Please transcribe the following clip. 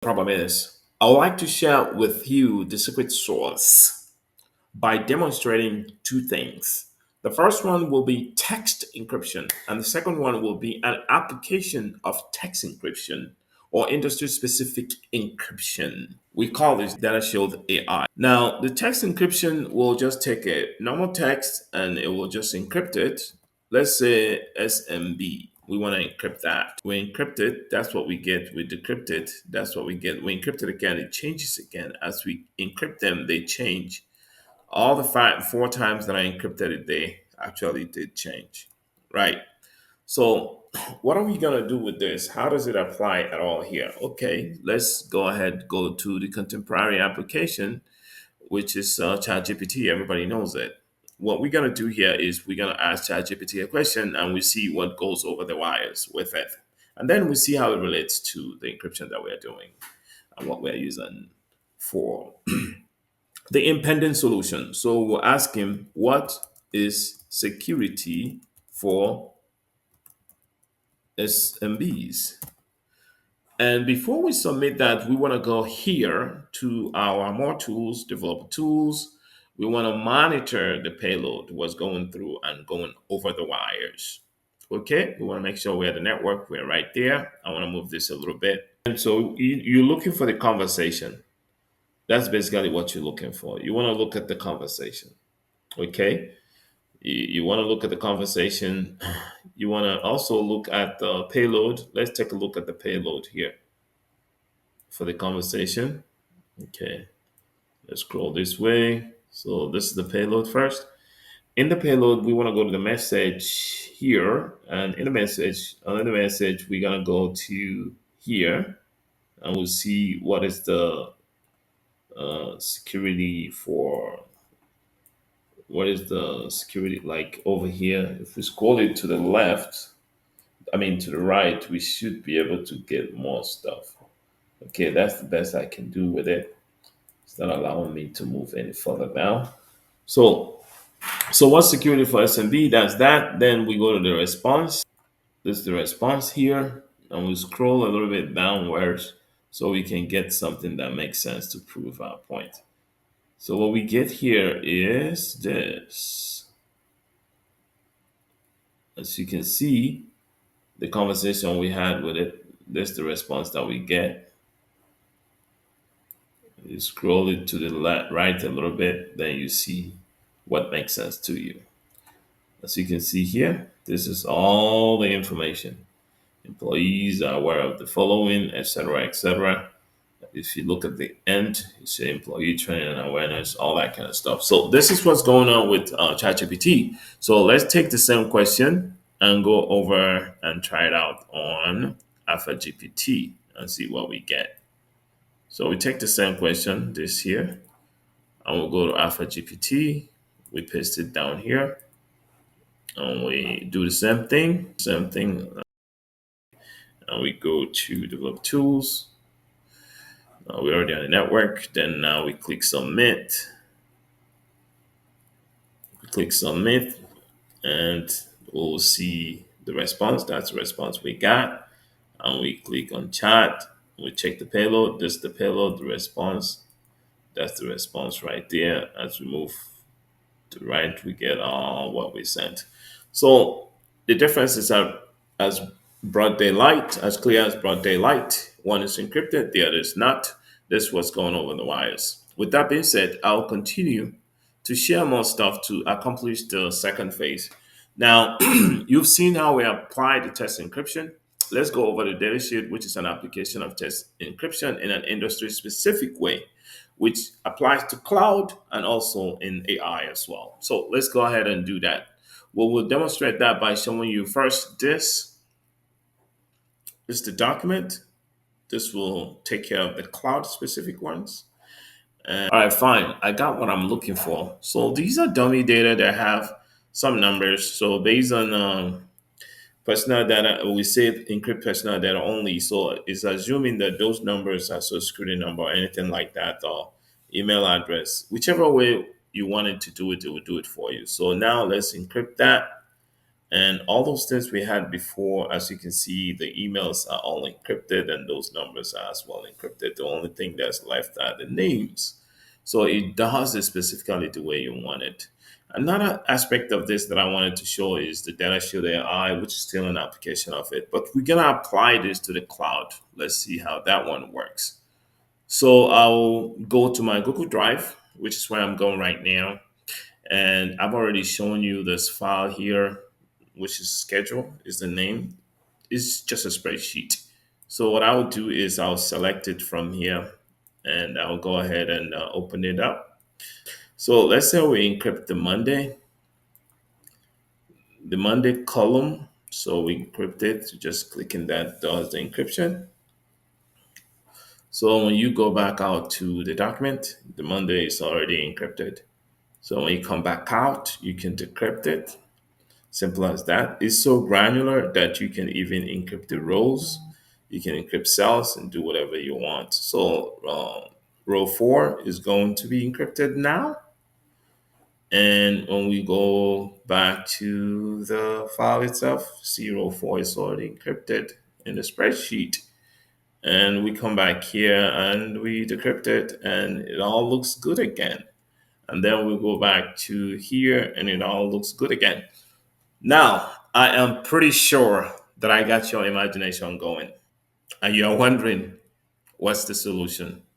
Problem is, I would like to share with you the secret source by demonstrating two things. The first one will be text encryption, and the second one will be an application of text encryption or industry specific encryption. We call this data shield AI. Now, the text encryption will just take a normal text and it will just encrypt it. Let's say SMB. We want to encrypt that. We encrypt it. That's what we get. We decrypt it. That's what we get. We encrypt it again. It changes again. As we encrypt them, they change. All the four times that I encrypted it, they actually did change. Right. So, what are we going to do with this? How does it apply at all here? Okay, let's go ahead, go to the contemporary application, which is ChatGPT. Everybody knows it. What we're going to do here is we're going to ask ChatGPT a question and we see what goes over the wires with it. And then we see how it relates to the encryption that we're doing and what we're using for the impending solution. So we'll ask him, what is security for SMBs? And before we submit that, we want to go here to our more tools, developer tools. We want to monitor the payload, what's going through and going over the wires. Okay, we want to make sure we're at the network. We're right there. I want to move this a little bit. And so you're looking for the conversation. That's basically what you're looking for. You want to look at the conversation. Okay, you want to look at the conversation. You want to also look at the payload. Let's take a look at the payload here for the conversation. Okay, let's scroll this way. So this is the payload first. In the payload, we want to go to the message here, and in the message, under the message, we're gonna go to here, and we'll see what is the security for. What is the security like over here? If we scroll it to the left, I mean to the right, we should be able to get more stuff. Okay, that's the best I can do with it. It's not allowing me to move any further down. So, so what's security for SMB? That's that. Then we go to the response. This is the response here, and we scroll a little bit downwards so we can get something that makes sense to prove our point. So what we get here is this. As you can see, the conversation we had with it, this is the response that we get. You scroll it to the left, right a little bit, then you see what makes sense to you. As you can see here, this is all the information. Employees are aware of the following, etc., etc. If you look at the end, you say employee training and awareness, all that kind of stuff. So this is what's going on with ChatGPT. So let's take the same question and go over and try it out on Alpha GPT and see what we get. So we take the same question, this here, and we'll go to Alpha GPT. We paste it down here, and we do the same thing, and we go to develop tools. We're already on the network. Then now we click submit. We click submit, and we'll see the response. That's the response we got. And we click on chat. We check the payload. This is the payload, the response. That's the response right there. As we move to the right, we get all what we sent. So the differences are as broad daylight, as clear as broad daylight. One is encrypted, the other is not. This is what's going over the wires. With that being said, I'll continue to share more stuff to accomplish the second phase. Now, you've seen how we apply the test encryption. Let's go over the data sheet, which is an application of test encryption in an industry specific way, which applies to cloud and also in AI as well. So let's go ahead and do that. Well, we'll demonstrate that by showing you first this is the document. This will take care of the cloud specific ones. All right, fine. I got what I'm looking for. So these are dummy data that have some numbers. So based on personal data, we say encrypt personal data only. So it's assuming that those numbers are social security number or anything like that, or email address, whichever way you wanted to do it, it will do it for you. So now let's encrypt that. And all those things we had before, as you can see, the emails are all encrypted and those numbers are as well encrypted. The only thing that's left are the names. So it does it specifically the way you want it. Another aspect of this that I wanted to show is the data shield AI, which is still an application of it. But we're going to apply this to the cloud. Let's see how that one works. So I'll go to my Google Drive, which is where I'm going right now. And I've already shown you this file here, which is schedule, is the name. It's just a spreadsheet. So what I'll do is I'll select it from here and I'll go ahead and open it up. So let's say we encrypt the Monday column. So we encrypt it, just clicking that does the encryption. So when you go back out to the document, the Monday is already encrypted. So when you come back out, you can decrypt it. Simple as that. It's so granular that you can even encrypt the rows. You can encrypt cells and do whatever you want. So row 4 is going to be encrypted now. And when we go back to the file itself, see row 4 is already encrypted in the spreadsheet. And we come back here and we decrypt it and it all looks good again. And then we go back to here and it all looks good again. Now, I am pretty sure that I got your imagination going. And you're wondering, what's the solution?